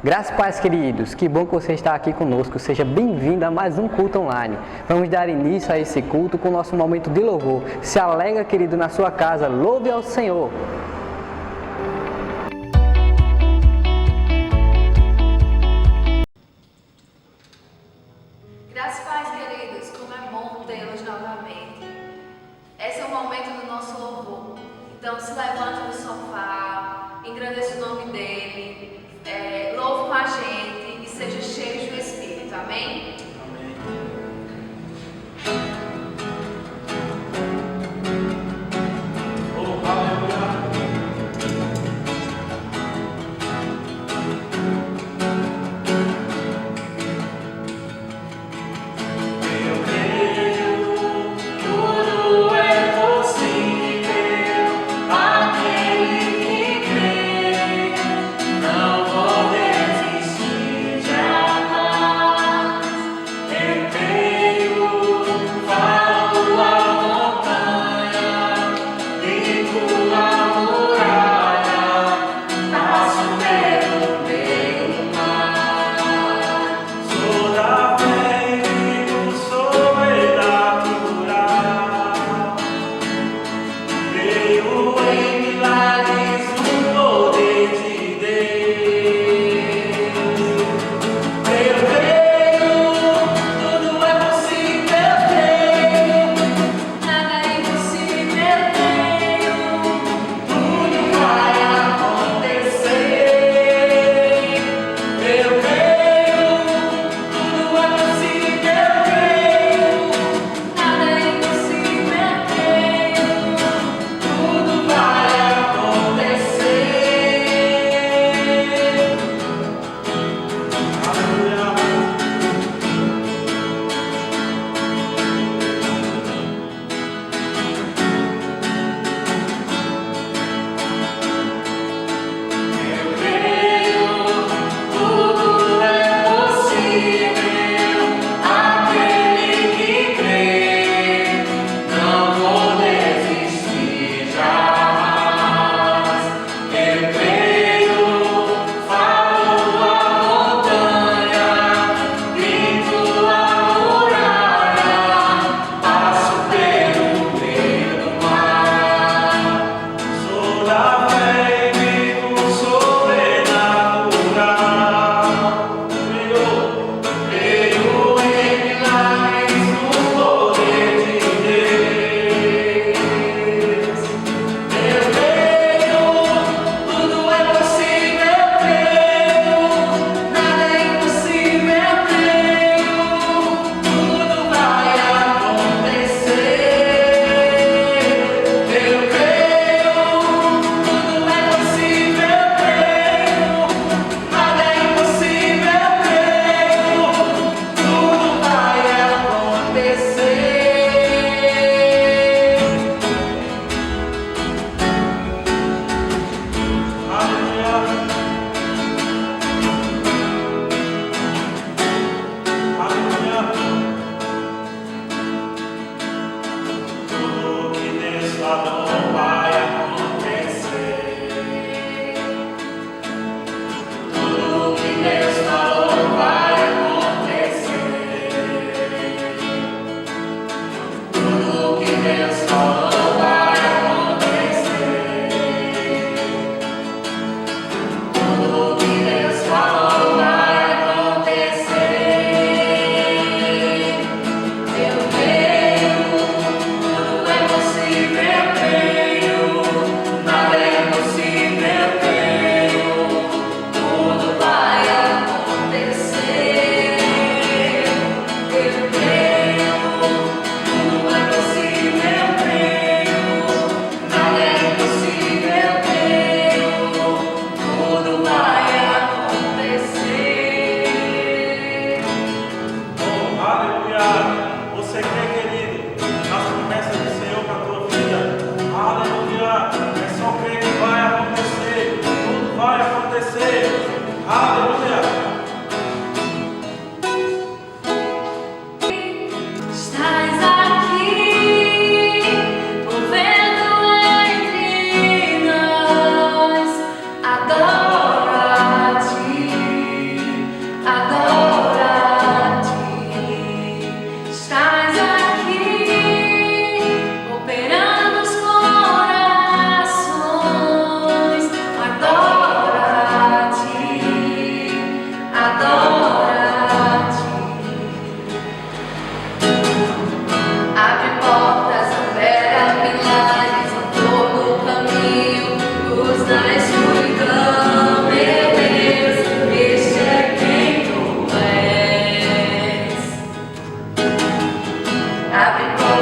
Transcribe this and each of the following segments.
Graças e paz, queridos, que bom que você está aqui conosco, seja bem-vindo a mais um culto online. Vamos dar início a esse culto com o nosso momento de louvor. Se alegra, querido, na sua casa, louve ao Senhor. Graças e paz, queridos, como é bom tê-los novamente. Esse é o momento do nosso louvor. Então se levante do sofá, engrandeça o nome dele, louve com a gente e seja cheio do Espírito, amém?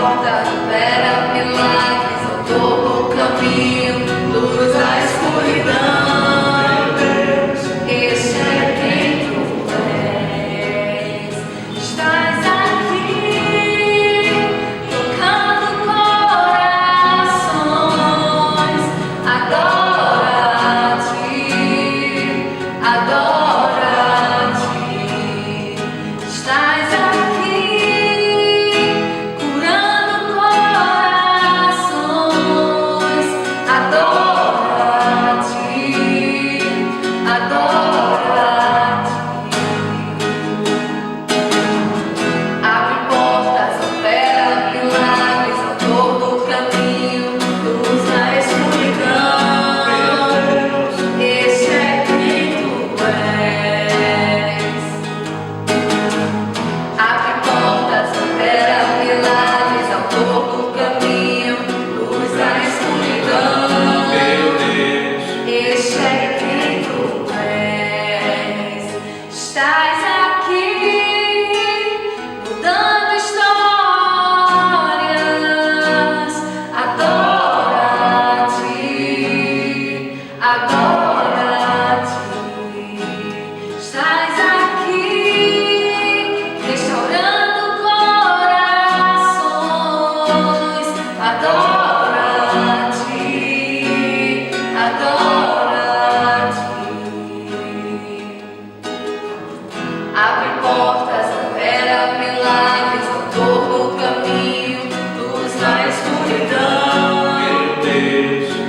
portas opera milagres ao todo o caminho, luz à escuridão. Este é quem tu és. Estás aqui, tocando corações. Adora-te, adora-te. Estás aqui, curando corações. Adora-te, adora-te. Abre portas, opera milagres ao todo o caminho, luz na escuridão. Este é quem tu és. Abre portas, opera milagres ao todo o caminho, luz na escuridão. Este é quem tu és. Estás aqui, mudando histórias. Adora-te, adora-te. Estás aqui, restaurando corações. Adora-te, adora-te. Abre portas, opera milagres ao todo o caminho, luz na escuridão.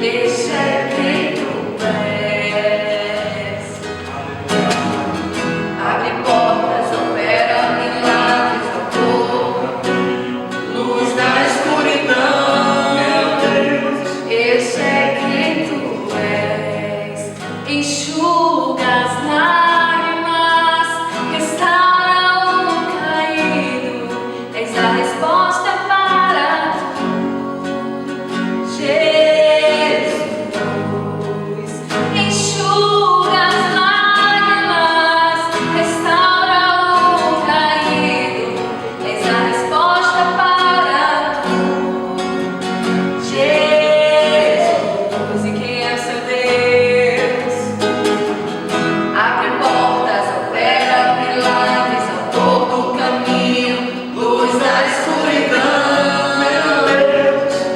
Este é quem tu és. Abre portas, opera milagres ao todo, luz na escuridão. Este é quem tu és. Enxuga as lágrimas, restaura o caído. És a resposta para tudo, Jesus. Enxuga as lágrimas, restaura o caído. És a resposta para tudo, Jesus. E quem é o seu Deus? Abre portas, opera milagres ao todo o caminho, luz na escuridão.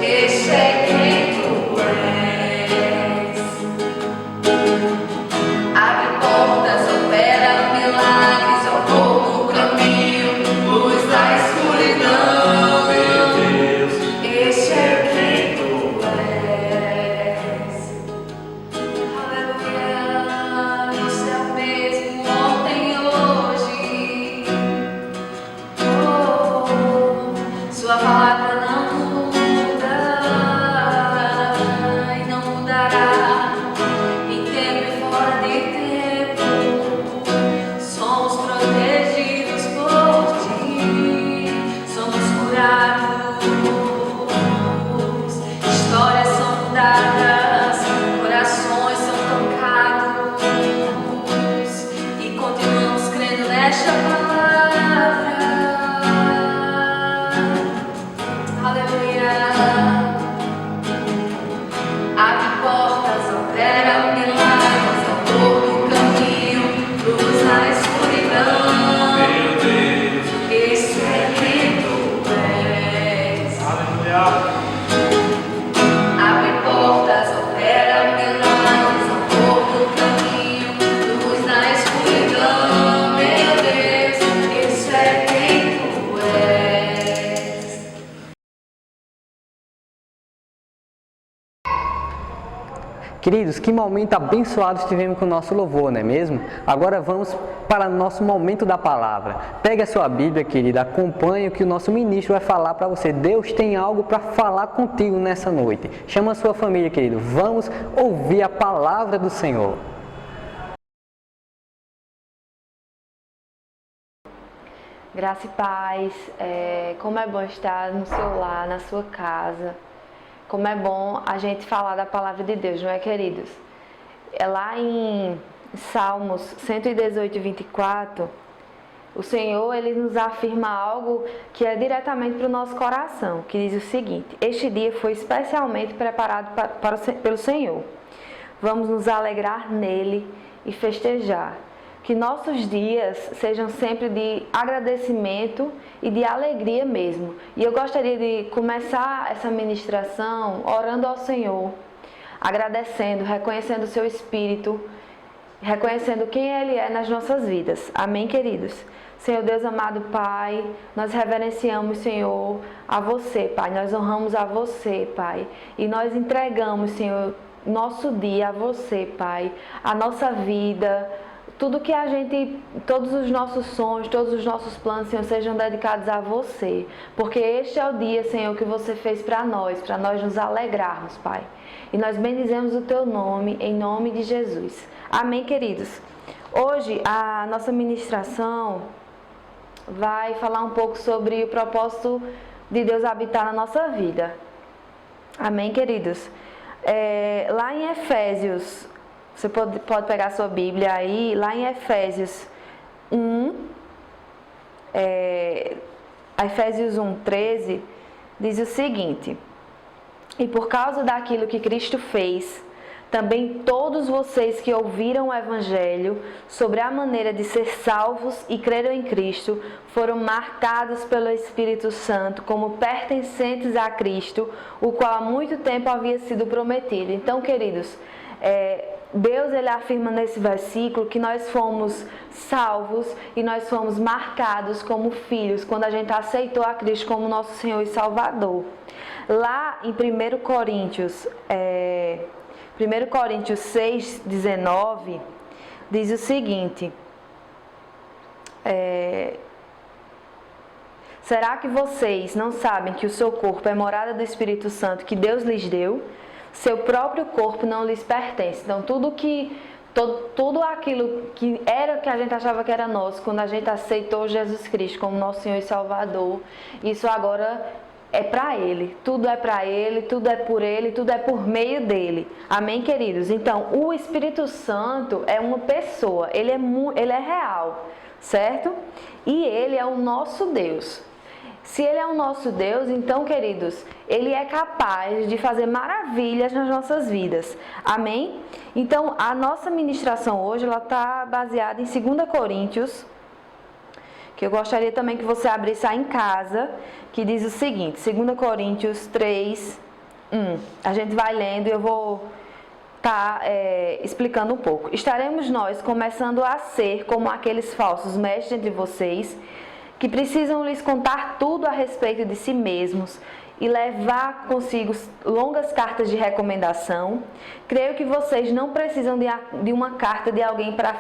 Este é quem tu és. Abre portas, opera milagres ao todo o caminho, luz na escuridão. Este é quem tu és. Aleluia. Você é o mesmo ontem e hoje. Sua palavra não muda e não mudará em tempo e fora de tempo. Somos protegidos por ti, somos curados, histórias são mudadas, corações são tocados e continuamos crendo nesta palavra. Aleluia. Abre portas, opera milagres ao todo o caminho, luz na escuridão. Esse é quem tu és. Abre portas, opera milagres ao todo o caminho, luz na escuridão. Meu Deus, esse é quem tu és. Queridos, que momento abençoado tivemos com o nosso louvor, não é mesmo? Agora vamos para o nosso momento da palavra. Pegue a sua Bíblia, querida, acompanhe o que o nosso ministro vai falar para você. Deus tem algo para falar contigo nessa noite. Chama a sua família, querido. Vamos ouvir a palavra do Senhor. Graça e paz, como é bom estar no seu lar, na sua casa. Como é bom a gente falar da palavra de Deus, não é, queridos? Lá em Salmos 118, 24, O Senhor, Ele nos afirma algo que é diretamente para o nosso coração, que diz o seguinte: este dia foi especialmente preparado pelo Senhor. Vamos nos alegrar nele e festejar. Que nossos dias sejam sempre de agradecimento e de alegria mesmo. E eu gostaria de começar essa ministração orando ao Senhor, agradecendo, reconhecendo o seu Espírito, reconhecendo quem Ele é nas nossas vidas. Amém, queridos? Senhor Deus amado Pai, nós reverenciamos, Senhor, a você, Pai. Nós honramos a você, Pai. E nós entregamos, Senhor, nosso dia a você, Pai. A nossa vida, tudo que a gente, todos os nossos sonhos, todos os nossos planos, Senhor, sejam dedicados a você. Porque este é o dia, Senhor, que você fez para nós nos alegrarmos, Pai. E nós bendizemos o teu nome, em nome de Jesus. Amém, queridos? Hoje, a nossa ministração vai falar um pouco sobre o propósito de Deus habitar na nossa vida. Amém, queridos? Lá em Efésios, você pode pegar a sua Bíblia aí, lá em Efésios 1, Efésios 1:13, diz o seguinte: e por causa daquilo que Cristo fez, também todos vocês que ouviram o Evangelho sobre a maneira de ser salvos e creram em Cristo, foram marcados pelo Espírito Santo como pertencentes a Cristo, o qual há muito tempo havia sido prometido. Então, queridos, Deus, Ele afirma nesse versículo que nós fomos salvos e nós fomos marcados como filhos quando a gente aceitou a Cristo como nosso Senhor e Salvador. Lá em 1 Coríntios 6:19, diz o seguinte: será que vocês não sabem que o seu corpo é morada do Espírito Santo que Deus lhes deu? Seu próprio corpo não lhes pertence. Então, tudo aquilo que a gente achava que era nosso, quando a gente aceitou Jesus Cristo como nosso Senhor e Salvador, isso agora é para Ele. Tudo é para Ele, tudo é por Ele, tudo é por meio dEle. Amém, queridos? Então, o Espírito Santo é uma pessoa, ele é real, certo? E Ele é o nosso Deus. Se Ele é o nosso Deus, então, queridos, Ele é capaz de fazer maravilhas nas nossas vidas. Amém? Então, a nossa ministração hoje, ela está baseada em 2 Coríntios, que eu gostaria também que você abrisse aí em casa, que diz o seguinte, 2 Coríntios 3:1. A gente vai lendo e eu vou estar explicando um pouco. Estaremos nós começando a ser como aqueles falsos mestres entre vocês, que precisam lhes contar tudo a respeito de si mesmos e levar consigo longas cartas de recomendação. Creio que vocês não precisam de uma carta de alguém para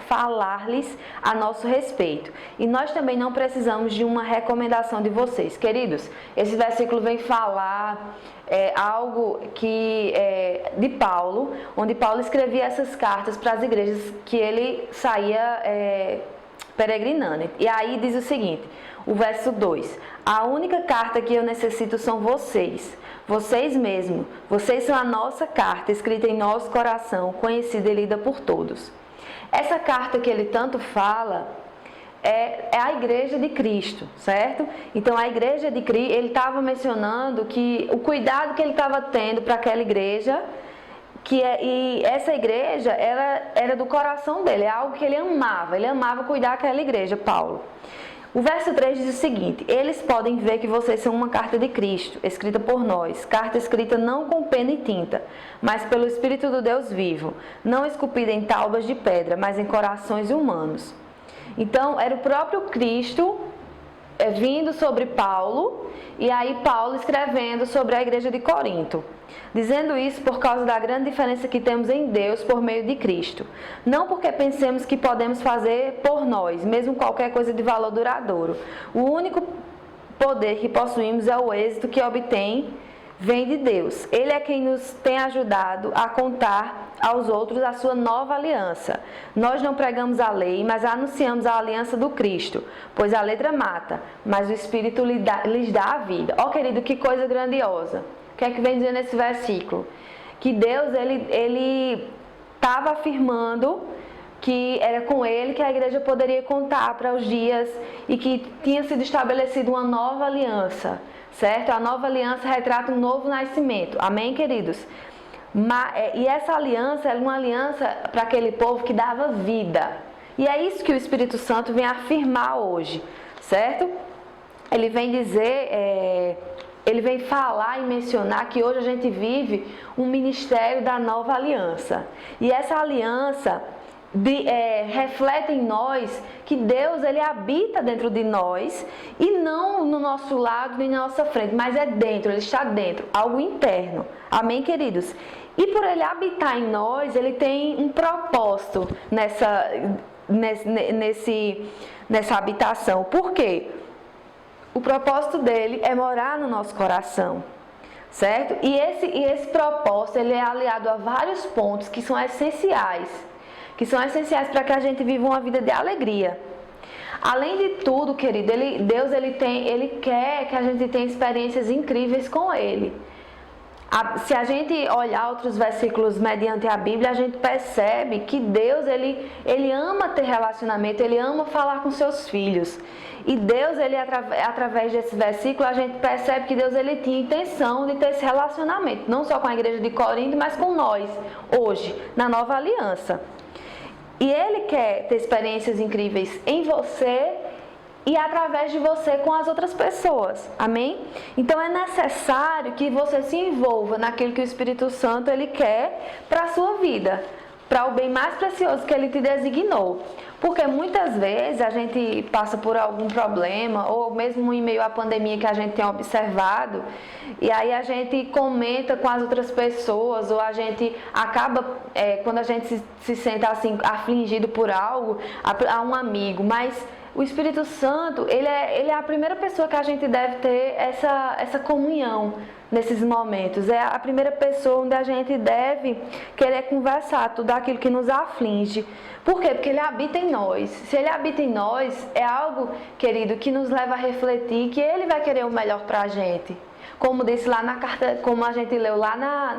falar-lhes a nosso respeito. E nós também não precisamos de uma recomendação de vocês. Queridos, esse versículo vem falar algo de Paulo, onde Paulo escrevia essas cartas para as igrejas que ele saía peregrinando. E aí diz o seguinte, o verso 2: a única carta que eu necessito são vocês mesmos. Vocês são a nossa carta, escrita em nosso coração, conhecida e lida por todos. Essa carta que ele tanto fala é a igreja de Cristo, certo? Então, a igreja de Cristo, ele estava mencionando que o cuidado que ele estava tendo para aquela igreja, e essa igreja era do coração dele, é algo que ele amava cuidar daquela igreja, Paulo. O verso 3 diz o seguinte: eles podem ver que vocês são uma carta de Cristo, escrita por nós, carta escrita não com pena e tinta, mas pelo Espírito do Deus vivo, não esculpida em tábuas de pedra, mas em corações humanos. Então, era o próprio Cristo vindo sobre Paulo, e aí Paulo escrevendo sobre a igreja de Corinto, dizendo isso por causa da grande diferença que temos em Deus por meio de Cristo. Não porque pensemos que podemos fazer por nós, mesmo qualquer coisa de valor duradouro. O único poder que possuímos é o êxito que obtém, vem de Deus. Ele é quem nos tem ajudado a contar aos outros a sua nova aliança. Nós não pregamos a lei, mas anunciamos a aliança do Cristo, pois a letra mata, mas o Espírito lhes dá a vida. Ó, querido, que coisa grandiosa. O que é que vem dizer nesse versículo? Que Deus, ele estava afirmando que era com ele que a igreja poderia contar para os dias e que tinha sido estabelecida uma nova aliança, certo? A nova aliança retrata um novo nascimento, amém, queridos? E essa aliança era uma aliança para aquele povo que dava vida, e é isso que o Espírito Santo vem afirmar hoje, certo? Ele vem dizer, ele vem falar e mencionar que hoje a gente vive um ministério da nova aliança, e essa aliança reflete em nós que Deus, ele habita dentro de nós e não no nosso lado nem na nossa frente, mas é dentro, ele está dentro, algo interno, amém, queridos? E por ele habitar em nós, ele tem um propósito nessa habitação. Por quê? O propósito dele é morar no nosso coração, certo? E esse propósito, ele é aliado a vários pontos que são essenciais para que a gente viva uma vida de alegria. Além de tudo, querido, Deus ele quer que a gente tenha experiências incríveis com Ele. Se a gente olhar outros versículos mediante a Bíblia, a gente percebe que Deus, ele ama ter relacionamento, Ele ama falar com seus filhos. E Deus, através desse versículo, a gente percebe que Deus, ele tinha intenção de ter esse relacionamento, não só com a igreja de Corinto, mas com nós, hoje, na nova aliança. E Ele quer ter experiências incríveis em você e através de você com as outras pessoas, amém? Então é necessário que você se envolva naquilo que o Espírito Santo ele quer para a sua vida, para o bem mais precioso que Ele te designou. Porque muitas vezes a gente passa por algum problema, ou mesmo em meio à pandemia que a gente tem observado, e aí a gente comenta com as outras pessoas, ou a gente acaba, quando a gente se sente assim, afligido por algo, a um amigo, mas o Espírito Santo, ele é a primeira pessoa que a gente deve ter essa comunhão nesses momentos. É a primeira pessoa onde a gente deve querer conversar tudo aquilo que nos aflige. Por quê? Porque Ele habita em nós. Se Ele habita em nós, é algo, querido, que nos leva a refletir que Ele vai querer o melhor para a gente. Como disse lá na carta, como a gente leu lá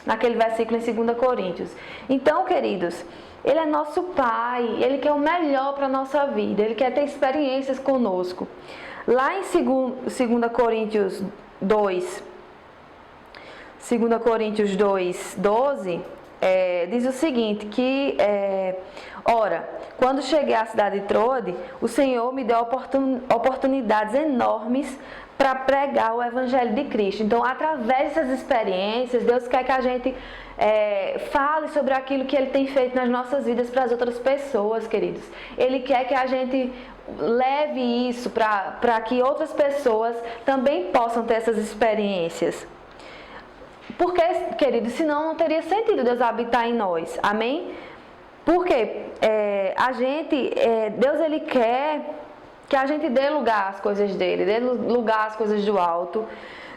naquele versículo em 2 Coríntios. Então, queridos, Ele é nosso Pai, Ele quer o melhor para a nossa vida, Ele quer ter experiências conosco. Lá em 2 Coríntios 2, 2 Coríntios 2, 12, diz o seguinte, que, ora, quando cheguei à cidade de Troade, o Senhor me deu oportunidades enormes para pregar o Evangelho de Cristo. Então, através dessas experiências, Deus quer que a gente fale sobre aquilo que Ele tem feito nas nossas vidas para as outras pessoas, queridos. Ele quer que a gente leve isso para que outras pessoas também possam ter essas experiências. Porque, queridos, senão não teria sentido Deus habitar em nós, amém? Porque Deus, Ele quer que a gente dê lugar às coisas dEle, dê lugar às coisas do alto,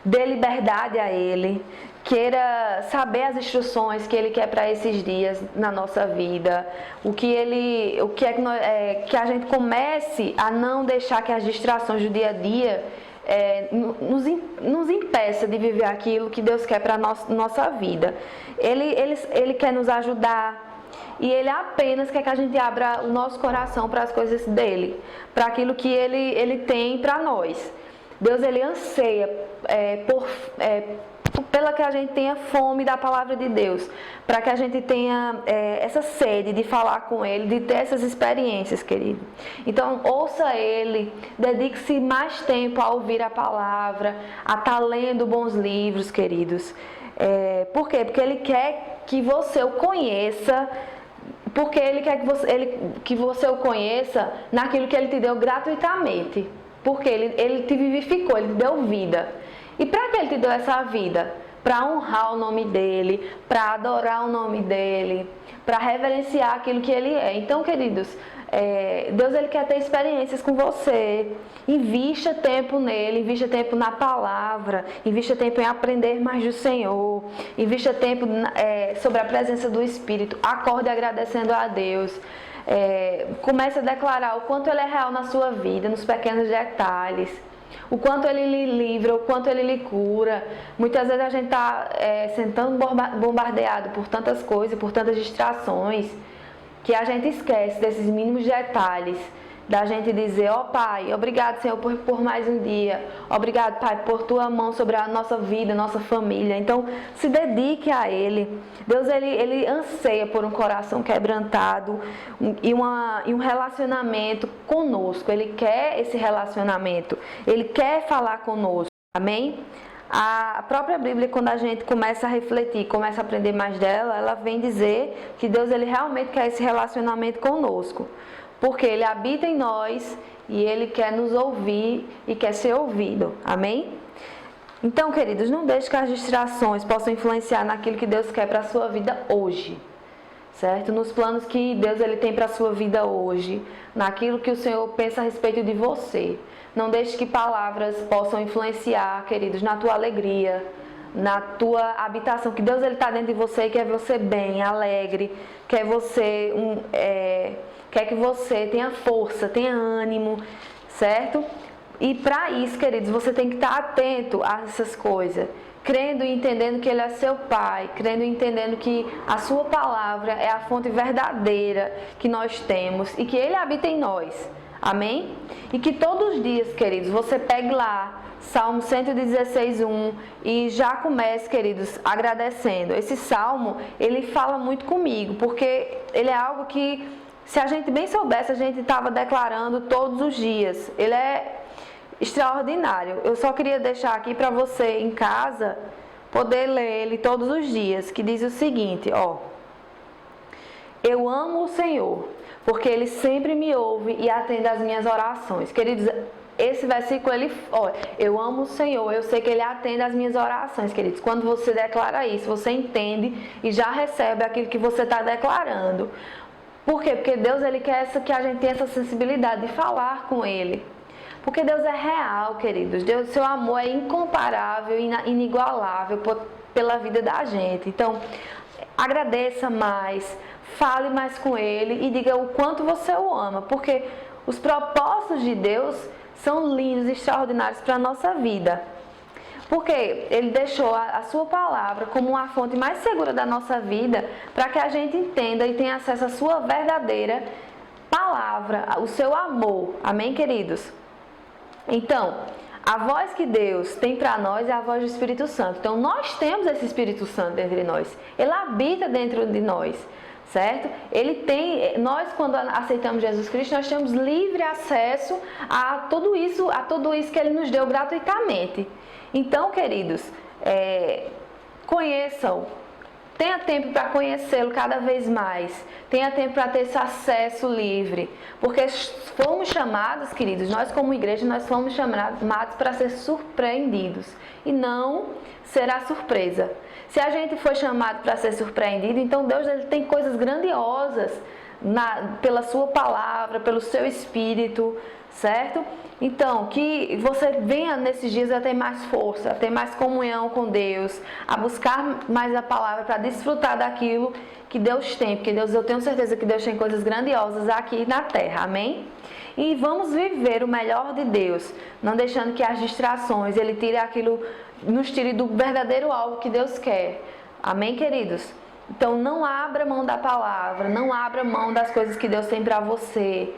dê liberdade a Ele, queira saber as instruções que Ele quer para esses dias na nossa vida, que a gente comece a não deixar que as distrações do dia a dia nos impeça de viver aquilo que Deus quer para a nossa vida. Ele quer nos ajudar e Ele apenas quer que a gente abra o nosso coração para as coisas dEle, para aquilo que Ele tem para nós. Deus, Ele anseia pela que a gente tenha fome da palavra de Deus, para que a gente tenha essa sede de falar com Ele, de ter essas experiências, querido. Então, ouça Ele, dedique-se mais tempo a ouvir a palavra, a estar lendo bons livros, queridos. Por quê? Porque Ele quer que você o conheça, porque Ele quer que você o conheça naquilo que Ele te deu gratuitamente. Porque Ele te vivificou, Ele te deu vida. E para que Ele te deu essa vida? Para honrar o nome dEle, para adorar o nome dEle, para reverenciar aquilo que Ele é. Então, queridos, Deus, Ele quer ter experiências com você. Invista tempo nele, invista tempo na palavra, invista tempo em aprender mais do Senhor, invista tempo sobre a presença do Espírito. Acorde agradecendo a Deus. Comece a declarar o quanto Ele é real na sua vida, nos pequenos detalhes. O quanto Ele lhe livra, o quanto Ele lhe cura. Muitas vezes a gente está sendo tão bombardeado por tantas coisas, por tantas distrações, que a gente esquece desses mínimos detalhes, da gente dizer, ó Pai, obrigado, Senhor, por mais um dia. Obrigado, Pai, por Tua mão sobre a nossa vida, nossa família. Então, se dedique a Ele. Deus, Ele anseia por um coração quebrantado e um relacionamento conosco. Ele quer esse relacionamento. Ele quer falar conosco. Amém? A própria Bíblia, quando a gente começa a refletir, começa a aprender mais dela, ela vem dizer que Deus, Ele realmente quer esse relacionamento conosco. Porque Ele habita em nós e Ele quer nos ouvir e quer ser ouvido. Amém? Então, queridos, não deixe que as distrações possam influenciar naquilo que Deus quer para a sua vida hoje. Certo? Nos planos que Deus Ele tem para a sua vida hoje. Naquilo que o Senhor pensa a respeito de você. Não deixe que palavras possam influenciar, queridos, na tua alegria, na tua habitação. Que Deus Ele está dentro de você e quer você bem, alegre. Quer que você tenha força, tenha ânimo, certo? E para isso, queridos, você tem que estar atento a essas coisas. Crendo e entendendo que Ele é seu Pai. Crendo e entendendo que a sua palavra é a fonte verdadeira que nós temos. E que Ele habita em nós. Amém? E que todos os dias, queridos, você pegue lá Salmo 116:1 e já comece, queridos, agradecendo. Esse salmo, ele fala muito comigo, porque ele é algo que, se a gente bem soubesse, a gente estava declarando todos os dias. Ele é extraordinário. Eu só queria deixar aqui para você em casa poder ler ele todos os dias, que diz o seguinte, ó: eu amo o Senhor, porque Ele sempre me ouve e atende às minhas orações. Queridos, esse versículo, eu amo o Senhor, eu sei que Ele atende às minhas orações, queridos. Quando você declara isso, você entende e já recebe aquilo que você está declarando. Por quê? Porque Deus, Ele quer que a gente tenha essa sensibilidade de falar com Ele. Porque Deus é real, queridos. Deus, seu amor é incomparável, inigualável pela vida da gente. Então, agradeça mais, fale mais com Ele e diga o quanto você o ama. Porque os propósitos de Deus são lindos e extraordinários para a nossa vida. Porque Ele deixou a sua palavra como uma fonte mais segura da nossa vida para que a gente entenda e tenha acesso à sua verdadeira palavra, o seu amor. Amém, queridos? Então, a voz que Deus tem para nós é a voz do Espírito Santo. Então, nós temos esse Espírito Santo dentro de nós. Ele habita dentro de nós, certo? Nós, quando aceitamos Jesus Cristo, nós temos livre acesso a tudo isso que Ele nos deu gratuitamente. Então, queridos, conheçam. Tenha tempo para conhecê-lo cada vez mais. Tenha tempo para ter esse acesso livre. Porque fomos chamados, queridos, nós como igreja, nós fomos chamados para ser surpreendidos. E não será surpresa. Se a gente foi chamado para ser surpreendido, então Deus, Ele tem coisas grandiosas pela sua palavra, pelo seu Espírito, certo? Então, que você venha nesses dias a ter mais força, a ter mais comunhão com Deus, a buscar mais a palavra para desfrutar daquilo que Deus tem. Porque Deus, eu tenho certeza que Deus tem coisas grandiosas aqui na terra, amém? E vamos viver o melhor de Deus, não deixando que as distrações, Ele nos tire do verdadeiro alvo que Deus quer. Amém, queridos? Então, não abra mão da palavra, não abra mão das coisas que Deus tem para você.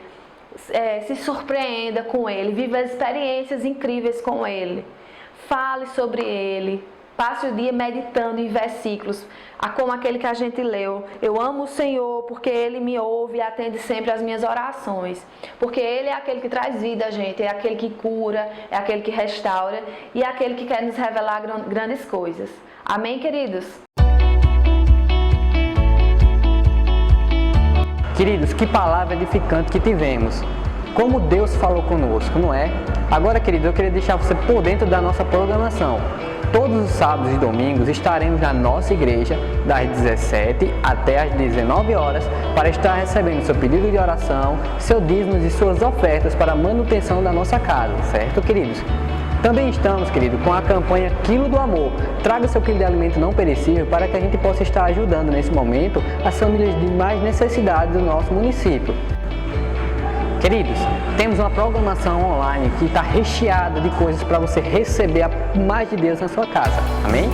Se surpreenda com Ele, viva experiências incríveis com Ele, fale sobre Ele, passe o dia meditando em versículos, como aquele que a gente leu. Eu amo o Senhor porque Ele me ouve e atende sempre às minhas orações, porque Ele é aquele que traz vida a gente, é aquele que cura, é aquele que restaura e é aquele que quer nos revelar grandes coisas. Amém, queridos? Queridos, que palavra edificante que tivemos. Como Deus falou conosco, não é? Agora, queridos, eu queria deixar você por dentro da nossa programação. Todos os sábados e domingos estaremos na nossa igreja das 17 até as 19 horas para estar recebendo seu pedido de oração, seu dízimos e suas ofertas para a manutenção da nossa casa, certo, queridos? Também estamos, querido, com a campanha Quilo do Amor. Traga seu quilo de alimento não perecível para que a gente possa estar ajudando nesse momento as famílias de mais necessidade do nosso município. Queridos, temos uma programação online que está recheada de coisas para você receber a mais de Deus na sua casa. Amém?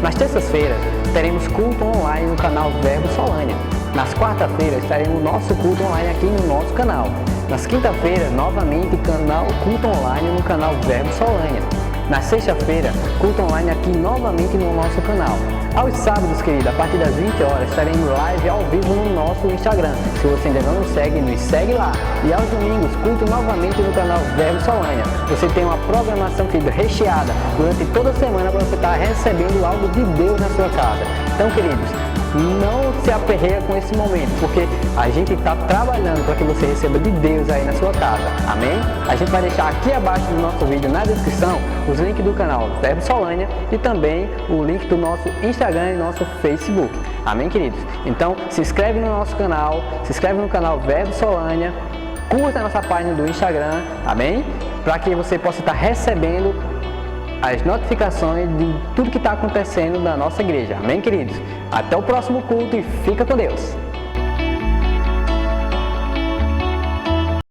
Nas terças-feiras, teremos culto online no canal Verbo Solânia. Nas quarta-feiras estaremos no nosso culto online aqui no nosso canal. Nas quinta-feiras, novamente, canal culto online no canal Verbo Solânia. Na sexta-feira, culto online aqui novamente no nosso canal. Aos sábados, querido, a partir das 20 horas, estaremos live ao vivo no nosso Instagram. Se você ainda não nos segue lá. E aos domingos, culto novamente no canal Verbo Solânia. Você tem uma programação, querido, recheada durante toda a semana para você estar recebendo algo de Deus na sua casa. Então, queridos, não se aperreia com esse momento, porque a gente está trabalhando para que você receba de Deus aí na sua casa, amém? A gente vai deixar aqui abaixo do nosso vídeo, na descrição, os links do canal Verbo Solânia e também o link do nosso Instagram e nosso Facebook, amém, queridos? Então, se inscreve no nosso canal, se inscreve no canal Verbo Solânia, curta a nossa página do Instagram, amém? Para que você possa estar recebendo as notificações de tudo que está acontecendo na nossa igreja. Amém, queridos? Até o próximo culto e fica com Deus!